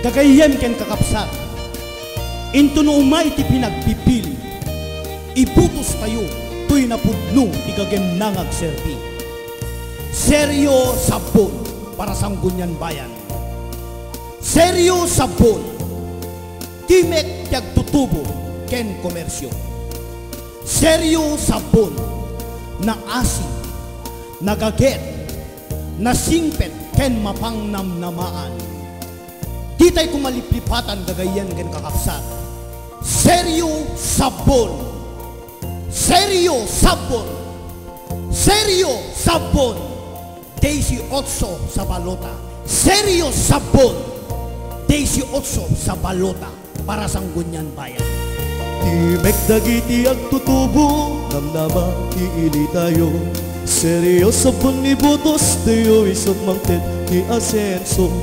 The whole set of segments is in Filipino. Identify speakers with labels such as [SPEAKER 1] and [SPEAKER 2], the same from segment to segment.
[SPEAKER 1] Gagayem ken kakapsat, into no umay ti pinagpipili, iputos tayo, tuy napudno ti gagem nangag serbi. Seryo sabon para sanggunyan bayan. Seryo sabon, timek tiag tutubo ken komersyo. Seryo sabon, na asin, nagaget, na singpet ken mapangnamnamaan. Di tayo kumaliplipatan gagayan ken kakapsat. Seryo sabon. Seryo sabon. Seryo sabon. 18 sa balota. Seryo sabon. 18 sa balota para sanggunyan bayan.
[SPEAKER 2] Timek dagiti agtutubo, namnama iili tayo. Seryo sabon ni butos, tayo isot mangtet ni asenso.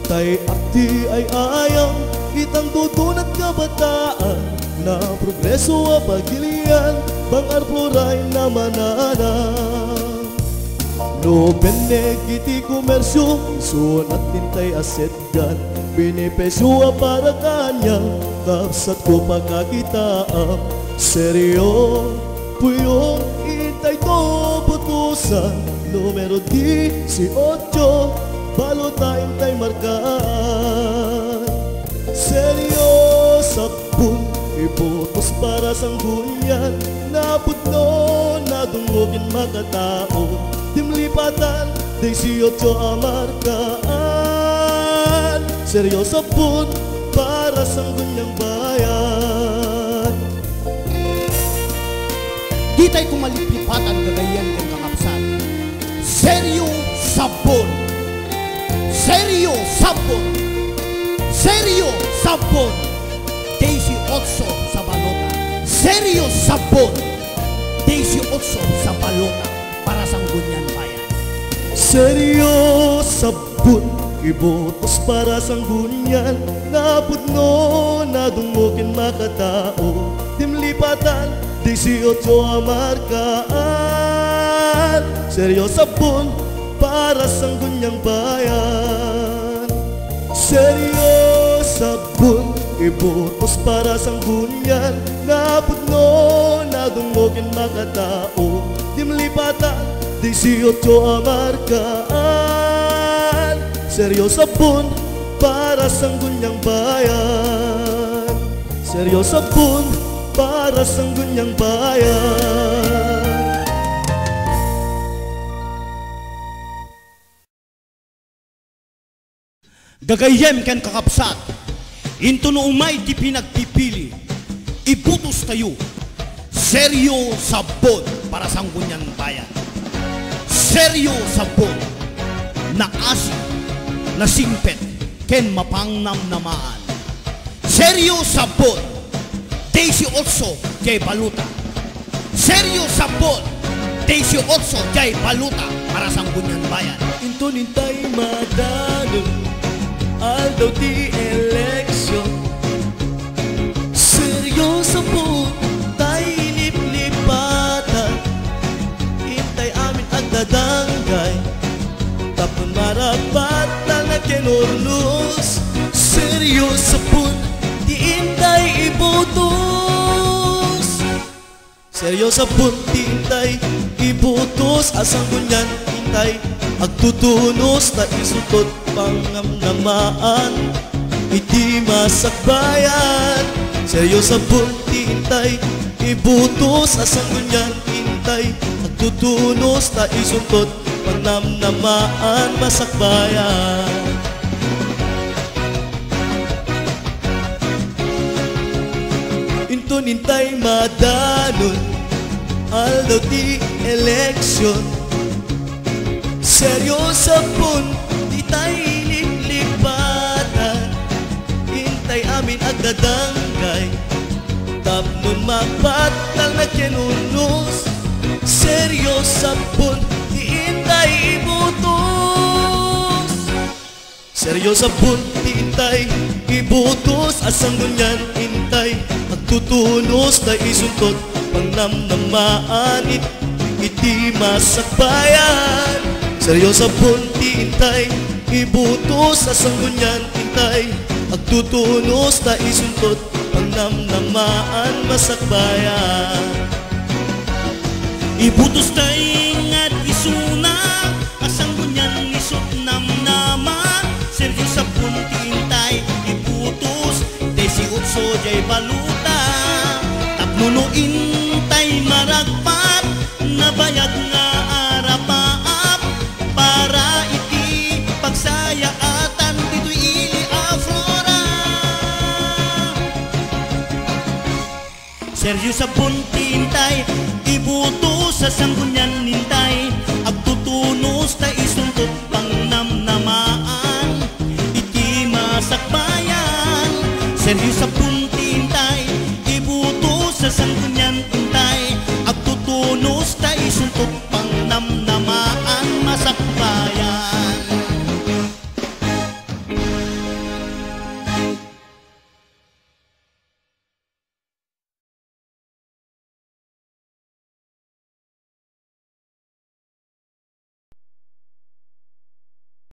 [SPEAKER 2] Tay akti ay ayang, itang tutunat kabataan, na progreso a pagilian, pang-arploray na manana. No benegiti komersyo, iso natin tay aset gan, benepisyo a para kanya, kapsat ko pagkakitaan. Seryo, puyong itay to putusan, numero 18, balota intay markaan. Seryo sabon, ibutos para sanggunyan, napudno na dungogin makatao. Dimlipatan, 18 markaan. Seryo sabon para sanggunyang bayan.
[SPEAKER 1] Di tayo kumaliplipatan gagayan ken kakapsat. Seryo sabon. Seryo sabon. Seryo sabon. 18 sa balota. Seryo sabon. 18 sa balota para sanggunyan bayan.
[SPEAKER 2] Seryo sabon, ibutos para sanggunyan, napudno na dungogin makatao. Dimlipatan, 18 markaan. Seryo sabon para sanggunyang bayan. Seryo sabon, ibutos para sanggunyan, napudno na dungogin makatao. Dimlipatan, 18 markaan. Seryo sabon para sanggunyang bayan. Seryo sabon para sanggunyang bayan.
[SPEAKER 1] Gagayem ken kakapsat, into no umay ti pinagpipili, iputos tayo. Seryo sabon para sanggunyan bayan. Seryo sabon, na asin, na singpet ken mapangnamnamaan. Seryo sabon, 18 kay baluta. Seryo sabon, 18 kay baluta para sanggunyan bayan.
[SPEAKER 2] Into nintay madano, aldaw ti eleksyon. Seryo sabon, tay liplipatan, intay amin agdadanggay, tapon marapatan na kenurlus. Seryo sabon, di intay ibutos. Seryo sabon, di intay ibutos. Asang gunyan intay agtutunos, na isutot pangamnamaan, iti masakbayan. Seryo sabon, di intay ibutos. Asang gunyan intay agtutunos, na isutot pangamnamaan, masakbayan. Into nintay madanon, aldaw ti eleksyon. Seryo sabon, di tayo liplipatan, intay amin agdadanggay, tapnon mapatal na kenunos. Seryo sabon, di intay ibutos. Seryo sabon, di intay ibutos. Asang gunyan intay agtutunos, na isuntot pangnamnamaan, iti masakbayan. Seryo sabon, di intay ibutos. Asang gunyan tintay agtutunos ta isuntot ang namnamaan masakbayan.
[SPEAKER 1] Ibutos tayo nga't isuna asang bunyan isot namnama Sergio sa puntintay ibutos desi utso jay baluta tapnunuin tay maragpat nabayag nga arapaap para iti pagsayaatan dito'y ili aflora. Sergio sa puntintay ibutos sa sanggunyan nintay agtutunos